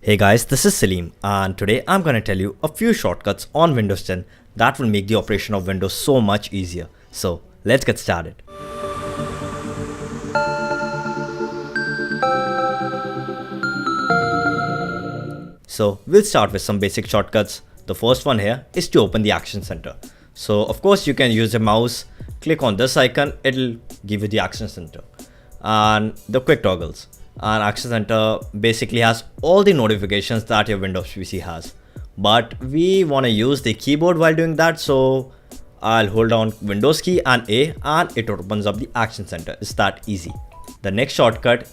Hey guys, this is Salim and today I'm going to tell you a few shortcuts on Windows 10 that will make the operation of Windows so much easier. So let's get started. So we'll start with some basic shortcuts. The first one here is to open the Action Center. So of course you can use a mouse, click on this icon, it'll give you the Action Center and the quick toggles. And Action Center basically has all the notifications that your Windows PC has. But we want to use the keyboard while doing that, so I'll hold down Windows key and A and it opens up the Action Center. It's that easy. The next shortcut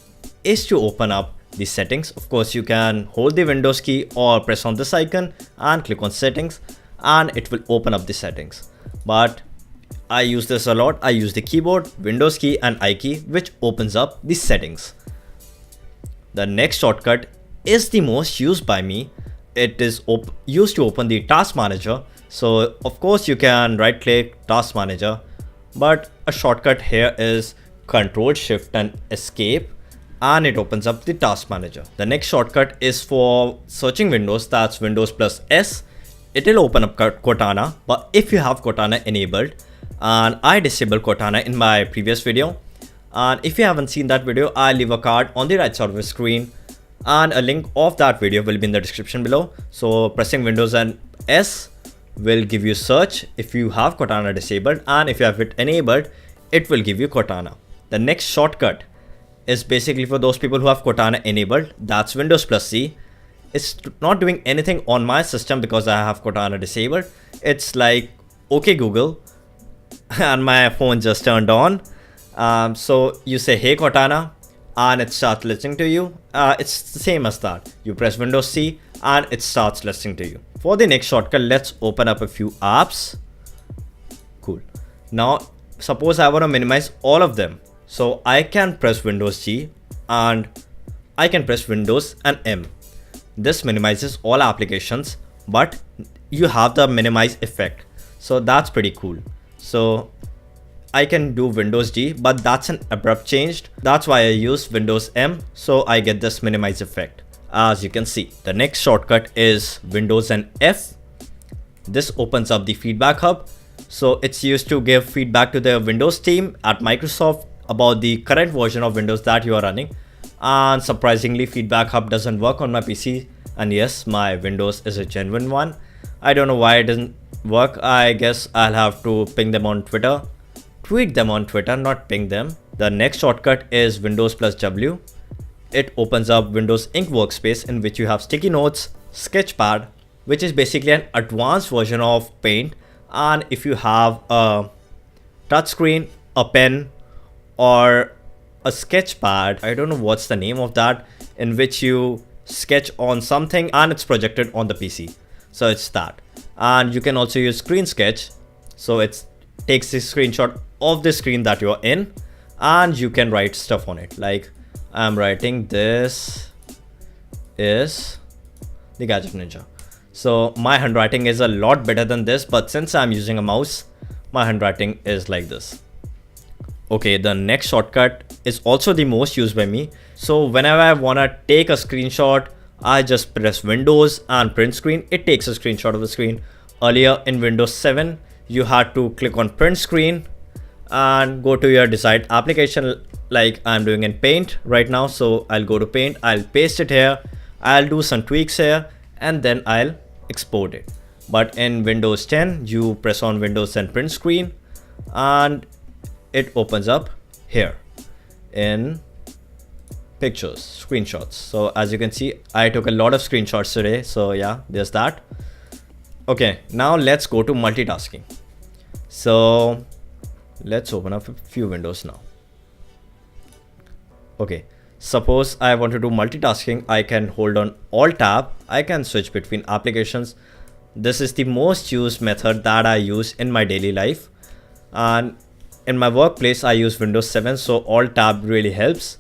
is to open up the settings. Of course, you can hold the Windows key or press on this icon and click on settings and it will open up the settings. But I use this a lot. I use the keyboard, Windows key and I key, which opens up the settings. The next shortcut is the most used by me. It is used to open the task manager. So of course you can right click task manager, but a shortcut here is Control Shift and Escape and it opens up the task manager. The next shortcut is for searching Windows, that's Windows plus S. It will open up Cortana, but if you have Cortana enabled, and I disabled Cortana in my previous video. And if you haven't seen that video, I'll leave a card on the right side of the screen and a link of that video will be in the description below. So pressing Windows and S will give you search if you have Cortana disabled, and if you have it enabled, it will give you Cortana. The next shortcut is basically for those people who have Cortana enabled, that's Windows plus C. It's not doing anything on my system because I have Cortana disabled. It's like, okay Google, and my phone just turned on. So you say, hey Cortana, and it starts listening to you. It's the same as that. You press Windows C and it starts listening to you. For the next shortcut, let's open up a few apps. Cool. Now, suppose I want to minimize all of them. So I can press Windows G and I can press Windows and M. This minimizes all applications, but you have the minimize effect. So that's pretty cool. So I can do Windows G, but that's an abrupt change. That's why I use Windows M, so I get this minimize effect. As you can see, the next shortcut is Windows and F. This opens up the feedback hub. So it's used to give feedback to the Windows team at Microsoft about the current version of Windows that you are running. And surprisingly, feedback hub doesn't work on my PC. And yes, my Windows is a genuine one. I don't know why it doesn't work. I guess I'll have to ping them on Twitter. Tweet them on Twitter, not ping them. The next shortcut is Windows plus W. It opens up Windows Ink workspace in which you have sticky notes, sketchpad, which is basically an advanced version of Paint. And if you have a touchscreen, a pen, or a sketchpad, I don't know what's the name of that, in which you sketch on something and it's projected on the PC. So it's that. And you can also use Screen Sketch. So it takes a screenshot of the screen that you're in and you can write stuff on it. Like I'm writing, this is the Gadget Ninja. So my handwriting is a lot better than this, but since I'm using a mouse, my handwriting is like this. Okay, the next shortcut is also the most used by me. So whenever I want to take a screenshot, I just press Windows and print screen. It takes a screenshot of the screen. Earlier in Windows 7, you had to click on print screen and go to your desired application, like I'm doing in Paint right now. So I'll go to Paint, I'll paste it here, I'll do some tweaks here, and then I'll export it. But in Windows 10, you press on Windows and print screen and it opens up here in pictures, screenshots. So as you can see, I took a lot of screenshots today. So yeah, there's that. Okay, now let's go to multitasking. So let's open up a few windows now. Okay, suppose I want to do multitasking, I can hold on Alt Tab. I can switch between applications. This is the most used method that I use in my daily life. And in my workplace, I use Windows 7, so Alt Tab really helps.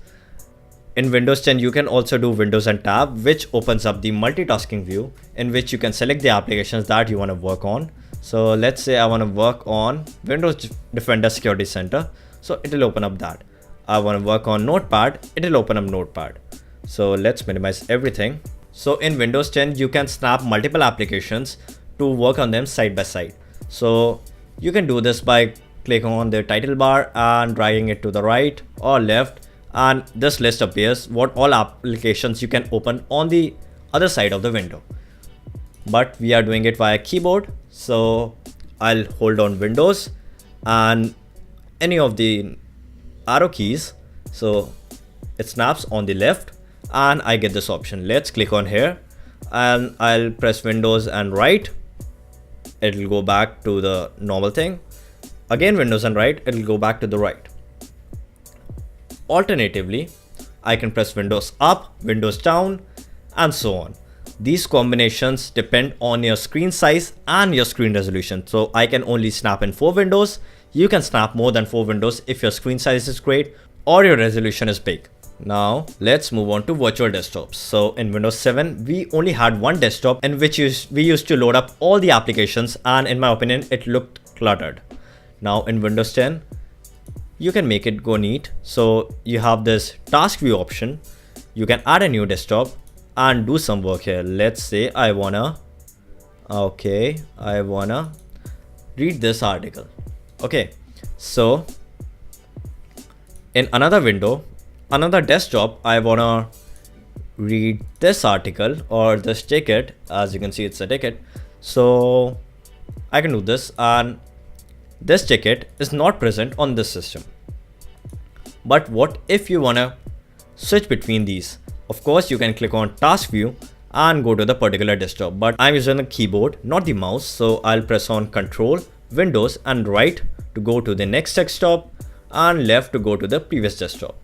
In Windows 10, you can also do Windows and Tab, which opens up the multitasking view in which you can select the applications that you want to work on. So let's say I want to work on Windows Defender Security Center. So it will open up that. I want to work on Notepad. It will open up Notepad. So let's minimize everything. So in Windows 10, you can snap multiple applications to work on them side by side. So you can do this by clicking on the title bar and dragging it to the right or left, and this list appears what all applications you can open on the other side of the window. But we are doing it via keyboard, so I'll hold on Windows and any of the arrow keys, so it snaps on the left and I get this option. Let's click on here and I'll press Windows and right. It'll go back to the normal thing. Again Windows and right, it'll go back to the right. Alternatively, I can press Windows up, Windows down, and so on. These combinations depend on your screen size and your screen resolution. So I can only snap in 4 windows. You can snap more than 4 windows if your screen size is great or your resolution is big. Now let's move on to virtual desktops. So in Windows 7, we only had one desktop in which we used to load up all the applications, and in my opinion, it looked cluttered. Now in Windows 10, you can make it go neat. So you have this task view option. You can add a new desktop and do some work here. Let's say I wanna read this article. Okay, so in another window, another desktop, I wanna read this article or this ticket. As you can see, it's a ticket. So I can do this, and this ticket is not present on this system. But what if you wanna switch between these? Of course, you can click on task view and go to the particular desktop, but I'm using the keyboard, not the mouse. So I'll press on Control, Windows and right to go to the next desktop and left to go to the previous desktop.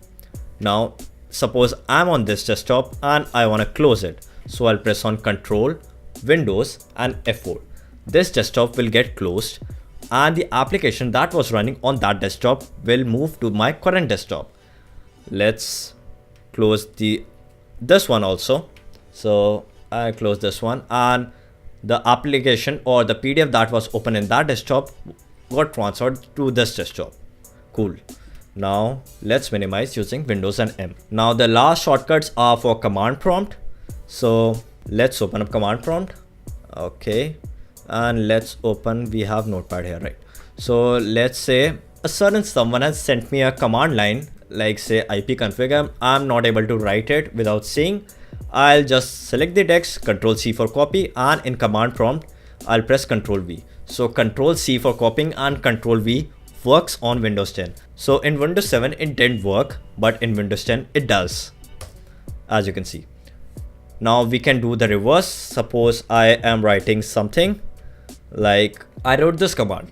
Now, suppose I'm on this desktop and I want to close it. So I'll press on Control, Windows and F4. This desktop will get closed and the application that was running on that desktop will move to my current desktop. Let's close this one also. So I close this one, and the application or the PDF that was open in that desktop got transferred to this desktop. Cool. Now let's minimize using Windows and M. Now the last shortcuts are for command prompt. So let's open up command prompt. Okay, and let's open, we have notepad here, right? So let's say a certain someone has sent me a command line, like say ipconfig. I'm not able to write it without seeing. I'll just select the text, Control C for copy, and in command prompt I'll press Control V. So Control C for copying and Control V works on Windows 10. So in Windows 7 it didn't work, but in Windows 10 it does, as you can see. Now we can do the reverse. Suppose I am writing something like I wrote this command,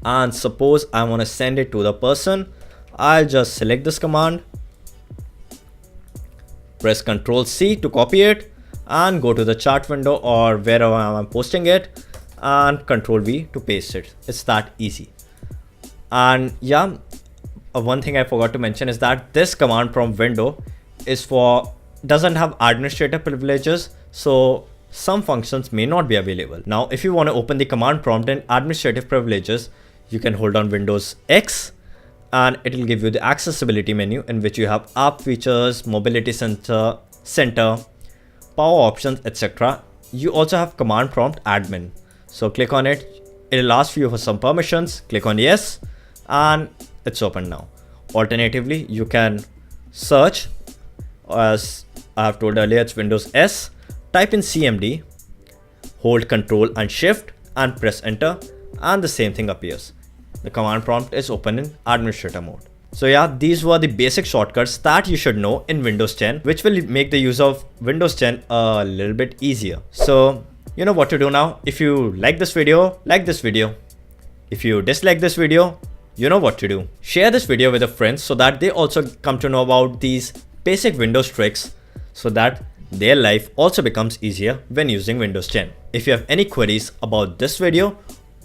and suppose I want to send it to the person. I'll just select this command, press Control C to copy it and go to the chat window or wherever I'm posting it, and Control V to paste it. It's that easy. And yeah, one thing I forgot to mention is that this command prompt window doesn't have administrator privileges, so some functions may not be available. Now if you want to open the command prompt in administrative privileges, you can hold on Windows X and it will give you the accessibility menu in which you have app features, mobility center, power options, etc. You also have command prompt admin. So click on it. It'll ask you for some permissions. Click on yes, and it's open now. Alternatively, you can search, as I have told earlier, it's Windows S. Type in CMD, hold Control and Shift and press enter, and the same thing appears. The command prompt is open in administrator mode. So yeah, these were the basic shortcuts that you should know in Windows 10, which will make the use of Windows 10 a little bit easier. So you know what to do now. If you like this video, like this video. If you dislike this video, you know what to do. Share this video with your friends so that they also come to know about these basic Windows tricks, so that their life also becomes easier when using Windows 10. If you have any queries about this video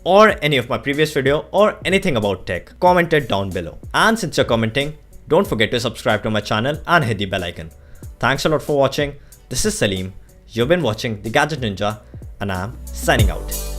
or any of my previous video or anything about tech, comment it down below. And since you're commenting, don't forget to subscribe to my channel and hit the bell icon. Thanks a lot for watching. This is Salim. You've been watching the Gadget Ninja, and I'm signing out.